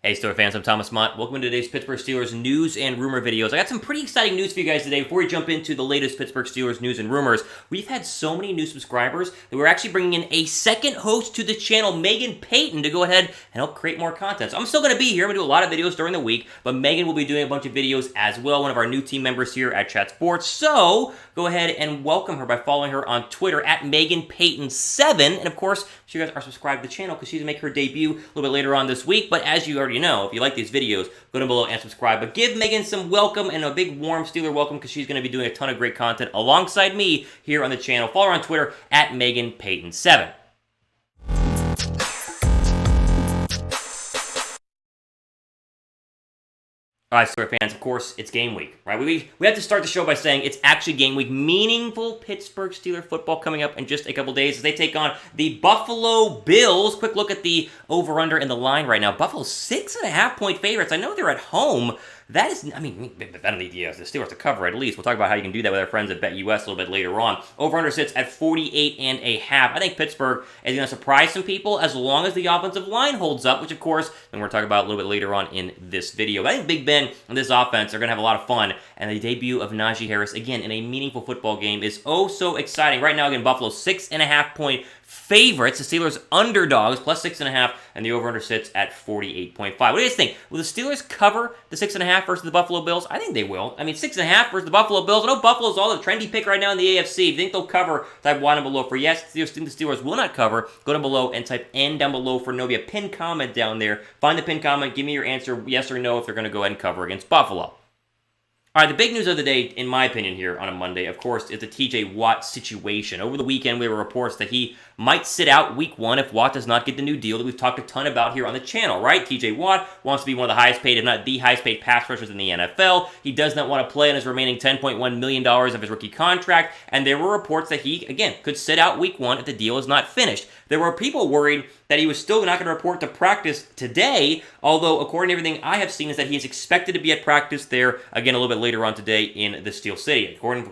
Hey Steelers fans, I'm Thomas Mott. Welcome to today's Pittsburgh Steelers news and rumor videos. I got some pretty exciting news for you guys today. Before we jump into the latest Pittsburgh Steelers news and rumors, we've had so many new subscribers that we're actually bringing in a second host to the channel, Megan Payton, to go ahead and help create more content. So I'm still going to be here. I'm going to do a lot of videos during the week, but Megan will be doing a bunch of videos as well, one of our new team members here at Chat Sports. So go ahead and welcome her by following her on Twitter at Megan Payton7. And of course, you guys are subscribed to the channel because she's going to make her debut a little bit later on this week. But as you already know, if you like these videos, go down below and subscribe. But give Megan some welcome and a big warm Steeler welcome because she's going to be doing a ton of great content alongside me here on the channel. Follow her on Twitter at Megan Payton7. All right, Steelers fans, of course, it's game week, right? We have to start the show by saying it's actually game week. Meaningful Pittsburgh Steelers football coming up in just a couple days as they take on the Buffalo Bills. Quick look at the over-under in the line right now. Buffalo's 6.5-point favorites. I know they're at home. That is, I mean, better than the Steelers to cover at least. We'll talk about how you can do that with our friends at BetUS a little bit later on. Over-under sits at 48.5. I think Pittsburgh is going to surprise some people as long as the offensive line holds up, which, of course, we're going to talk about a little bit later on in this video. I think Big Ben and this offense are going to have a lot of fun, and the debut of Najee Harris, again, in a meaningful football game is oh so exciting. Right now, again, Buffalo 6.5-point favorites. The Steelers underdogs, plus 6.5, and the over-under sits at 48.5. What do you guys think? Will the Steelers cover the 6.5 versus the Buffalo Bills? I think they will. I mean, 6.5 versus the Buffalo Bills. I know Buffalo's all the trendy pick right now in the AFC. If you think they'll cover, type 1 down below for yes. If you think the Steelers will not cover, go down below and type N down below for no. Be a pinned comment down there. Find the pinned comment. Give me your answer, yes or no, if they're going to go ahead and cover against Buffalo. All right, the big news of the day, in my opinion, here on a Monday, of course, is the TJ Watt situation. Over the weekend, there were reports that he might sit out week 1 if Watt does not get the new deal that we've talked a ton about here on the channel, right? TJ Watt wants to be one of the highest paid, if not the highest paid pass rushers in the NFL. He does not want to play on his remaining $10.1 million of his rookie contract, and there were reports that he, again, could sit out week 1 if the deal is not finished. There were people worried that he was still not going to report to practice today, although according to everything I have seen is that he is expected to be at practice there, again, a little bit later on today in the Steel City. According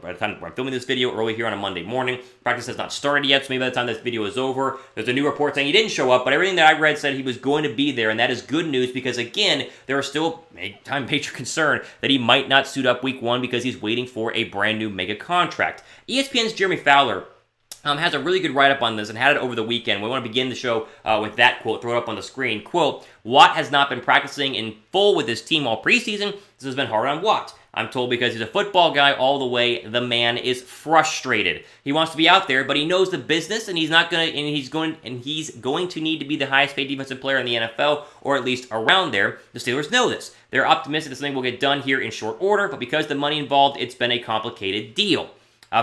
by the time I'm filming this video early here on a Monday morning, practice has not started yet, so maybe by the time this video is over, there's a new report saying he didn't show up, but everything that I read said he was going to be there, and that is good news because, again, there are still major concern that he might not suit up week 1 because he's waiting for a brand new mega contract. ESPN's Jeremy Fowler has a really good write-up on this and had it over the weekend. We want to begin the show with that quote, throw it up on the screen. Quote, Watt has not been practicing in full with his team all preseason. This has been hard on Watt. I'm told because he's a football guy all the way, the man is frustrated. He wants to be out there, but he knows the business, and he's going to need to be the highest paid defensive player in the NFL, or at least around there. The Steelers know this. They're optimistic that something will get done here in short order, but because the money involved, it's been a complicated deal.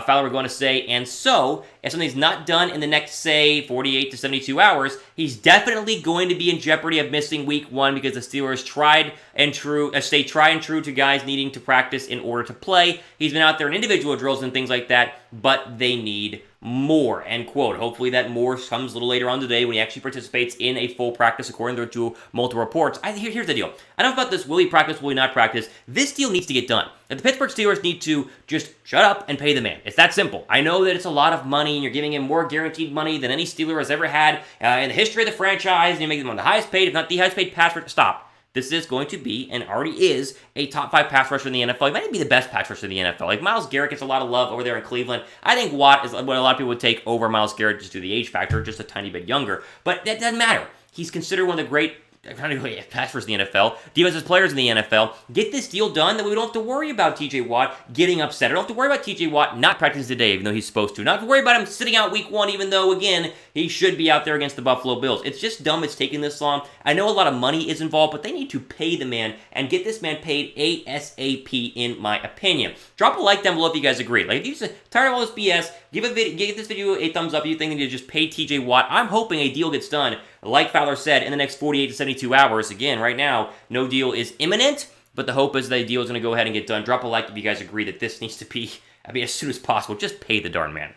Fowler would go on to say, and so, if something's not done in the next, say, 48 to 72 hours, he's definitely going to be in jeopardy of missing week 1 because the Steelers stay tried and true to guys needing to practice in order to play. He's been out there in individual drills and things like that, but they need more, end quote. Hopefully that more comes a little later on today when he actually participates in a full practice according to multiple reports. Here's the deal. I don't know about this, will he practice, will he not practice? This deal needs to get done. And the Pittsburgh Steelers need to just shut up and pay the man. It's that simple. I know that it's a lot of money and you're giving him more guaranteed money than any Steeler has ever had in the history of the franchise, and you make them one of the highest paid, if not the highest paid pass rusher. Stop. This is going to be, and already is, a top 5 pass rusher in the NFL. He might be the best pass rusher in the NFL. Like, Myles Garrett gets a lot of love over there in Cleveland. I think Watt is what a lot of people would take over Myles Garrett just due to the age factor, just a tiny bit younger. But that doesn't matter. He's considered one of the great pass rushers in the NFL, defensive players in the NFL. Get this deal done, that we don't have to worry about TJ Watt getting upset. I don't have to worry about TJ Watt not practicing today, even though he's supposed to. Not have to worry about him sitting out week 1, even though, again, he should be out there against the Buffalo Bills. It's just dumb it's taking this long. I know a lot of money is involved, but they need to pay the man and get this man paid ASAP, in my opinion. Drop a like down below if you guys agree. Like, if you're tired of all this BS, give this video a thumbs up if you think they need to just pay TJ Watt. I'm hoping a deal gets done, like Fowler said, in the next 48 to 72 hours. Again, right now, no deal is imminent, but the hope is that a deal is going to go ahead and get done. Drop a like if you guys agree that this needs to be, as soon as possible. Just pay the darn man.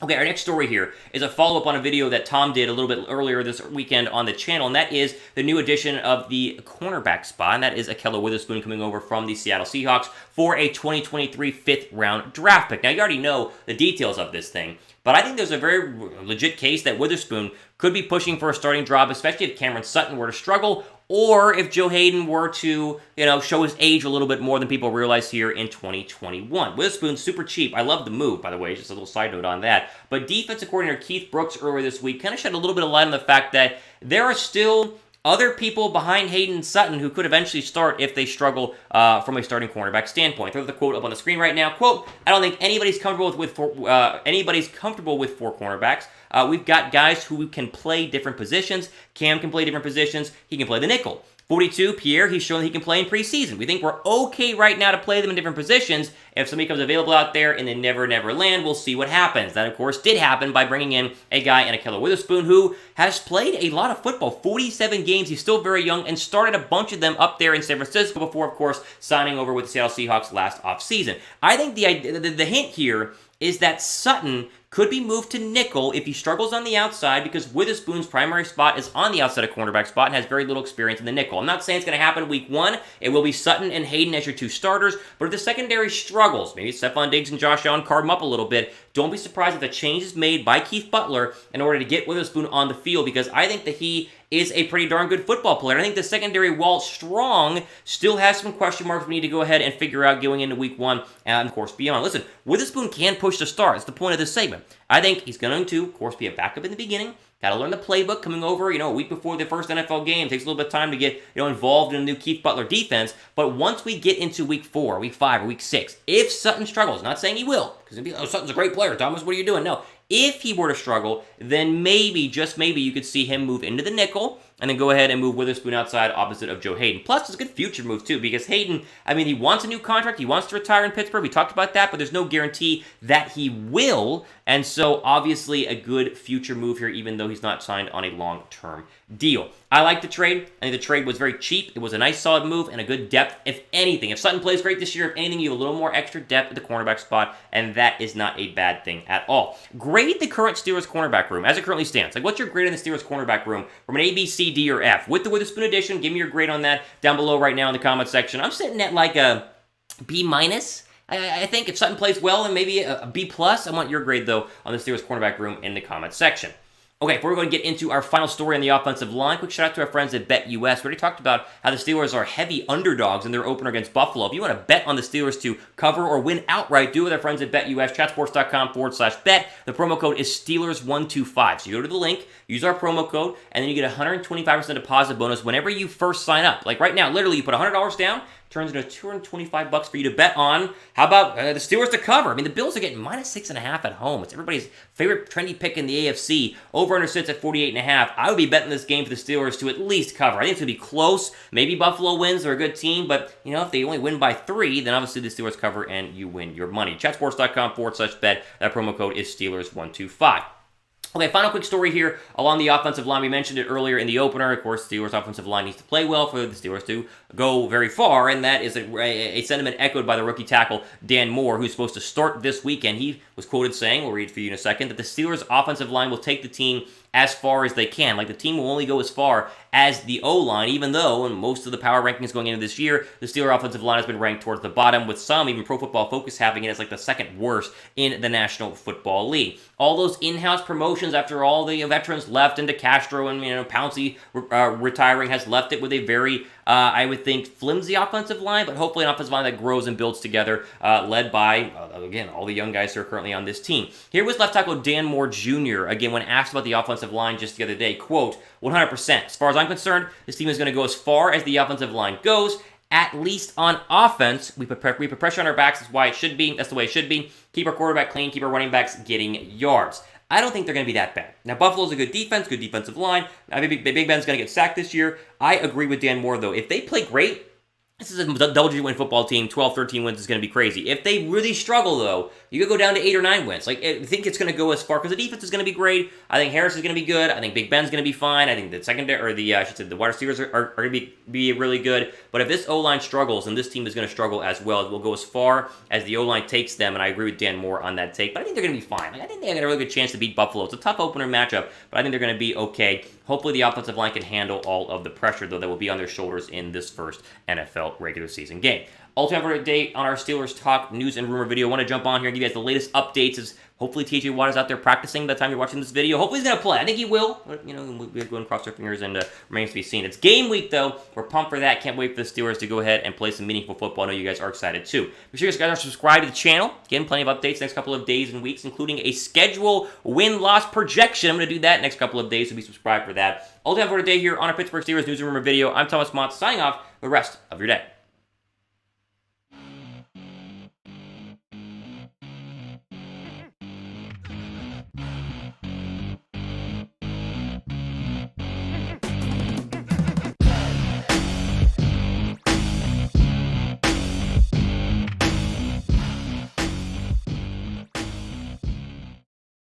Okay, our next story here is a follow-up on a video that Tom did a little bit earlier this weekend on the channel, and that is the new addition of the cornerback spot, and that is Ahkello Witherspoon coming over from the Seattle Seahawks for a 2023 fifth-round draft pick. Now, you already know the details of this thing. But I think there's a very legit case that Witherspoon could be pushing for a starting job, especially if Cameron Sutton were to struggle, or if Joe Hayden were to, show his age a little bit more than people realize here in 2021. Witherspoon's super cheap. I love the move, by the way, just a little side note on that. But defensive coordinator Keith Brooks earlier this week kind of shed a little bit of light on the fact that there are still other people behind Hayden and Sutton who could eventually start if they struggle from a starting cornerback standpoint. Throw the quote up on the screen right now. Quote, I don't think anybody's comfortable with four cornerbacks. We've got guys who can play different positions. Cam can play different positions. He can play the nickel. 42, Pierre, he's shown that he can play in preseason. We think we're okay right now to play them in different positions. If somebody comes available out there and they never land, we'll see what happens. That, of course, did happen by bringing in a guy in Ahkello Witherspoon who has played a lot of football, 47 games. He's still very young and started a bunch of them up there in San Francisco before, of course, signing over with the Seattle Seahawks last offseason. I think the hint here is that Sutton could be moved to nickel if he struggles on the outside because Witherspoon's primary spot is on the outside of cornerback spot and has very little experience in the nickel. I'm not saying it's going to happen week one. It will be Sutton and Hayden as your two starters, but if the secondary struggles, maybe Stephon Diggs and Josh Allen carve them up a little bit, don't be surprised if the change is made by Keith Butler in order to get Witherspoon on the field because I think that he is a pretty darn good football player. I think the secondary, while strong, still has some question marks we need to go ahead and figure out going into week one and, of course, beyond. Listen, Witherspoon can push the start. That's the point of this segment. I think he's going to, of course, be a backup in the beginning. Got to learn the playbook coming over, a week before the first NFL game. It takes a little bit of time to get, involved in a new Keith Butler defense. But once we get into week 4, week 5, or week 6, if Sutton struggles, not saying he will, because it'd be, Sutton's a great player, Thomas, what are you doing? No. If he were to struggle, then maybe, just maybe, you could see him move into the nickel and then go ahead and move Witherspoon outside opposite of Joe Hayden. Plus, it's a good future move, too, because Hayden, he wants a new contract. He wants to retire in Pittsburgh. We talked about that, but there's no guarantee that he will. And so, obviously, a good future move here, even though he's not signed on a long-term deal. I like the trade. I think the trade was very cheap. It was a nice, solid move and a good depth, if anything. If Sutton plays great this year, if anything, you have a little more extra depth at the cornerback spot, and that is not a bad thing at all. Grade the current Steelers cornerback room as it currently stands. What's your grade on the Steelers cornerback room from an A, B, C, D, or F? With the Witherspoon edition, give me your grade on that down below right now in the comment section. I'm sitting at like a B-. I think if Sutton plays well, then maybe a B+. I want your grade, though, on the Steelers cornerback room in the comment section. Okay, before we're going to get into our final story on the offensive line, quick shout out to our friends at BetUS. We already talked about how the Steelers are heavy underdogs in their opener against Buffalo. If you want to bet on the Steelers to cover or win outright, do it with our friends at BetUS, chatsports.com/bet. The promo code is Steelers125. So you go to the link, use our promo code, and then you get a 125% deposit bonus whenever you first sign up. Like right now, literally, you put $100 down, turns into $225 for you to bet on. How about the Steelers to cover? The Bills are getting -6.5 at home. It's everybody's favorite trendy pick in the AFC. Over-under sits at 48.5. I would be betting this game for the Steelers to at least cover. I think it's going to be close. Maybe Buffalo wins. They're a good team, but if they only win by 3, then obviously the Steelers cover and you win your money. Chatsports.com/bet. That promo code is Steelers125. Okay, final quick story here along the offensive line. We mentioned it earlier in the opener. Of course, the Steelers' offensive line needs to play well for the Steelers to go very far, and that is a sentiment echoed by the rookie tackle Dan Moore, who's supposed to start this weekend. He was quoted saying, we'll read for you in a second, that the Steelers' offensive line will take the team as far as they can. Like, the team will only go as far as the O-line, even though in most of the power rankings going into this year, the Steelers' offensive line has been ranked towards the bottom, with some, even Pro Football Focus, having it as like the second worst in the National Football League. All those in-house promotions after all the veterans left into Castro and Pouncey retiring has left it with a very, I would think, flimsy offensive line, but hopefully an offensive line that grows and builds together, led by, again, all the young guys who are currently on this team. Here was left tackle Dan Moore Jr., again, when asked about the offensive line just the other day, quote, 100%. As far as I'm concerned, this team is going to go as far as the offensive line goes, at least on offense. We put pressure on our backs. That's why it should be. That's the way it should be. Keep our quarterback clean. Keep our running backs getting yards. I don't think they're going to be that bad. Now, Buffalo's a good defense, good defensive line. I think Big Ben's going to get sacked this year. I agree with Dan Moore, though. If they play great, this is a double-digit win football team. 12, 13 wins is going to be crazy. If they really struggle, though, you could go down to 8 or 9 wins. I think it's going to go as far, because the defense is going to be great. I think Harris is going to be good. I think Big Ben's going to be fine. I think the secondary, or the wide receivers are going to be really good. But if this O-line struggles, then this team is going to struggle as well. It will go as far as the O-line takes them, and I agree with Dan Moore on that take. But I think they're going to be fine. I think they have a really good chance to beat Buffalo. It's a tough opener matchup, but I think they're going to be okay. Hopefully the offensive line can handle all of the pressure, though, that will be on their shoulders in this first NFL NFL regular season game. All time for a day on our Steelers Talk news and rumor video. I want to jump on here and give you guys the latest updates as hopefully TJ Watt is out there practicing by the time you're watching this video. Hopefully he's going to play. I think he will. But, we're going to cross our fingers and remains to be seen. It's game week, though. We're pumped for that. Can't wait for the Steelers to go ahead and play some meaningful football. I know you guys are excited, too. Make sure you guys are subscribed to the channel. Again, plenty of updates next couple of days and weeks, including a schedule win-loss projection. I'm going to do that next couple of days, so be subscribed for that. All time for today here on our Pittsburgh Steelers news and rumor video. I'm Thomas Mott, signing off for the rest of your day.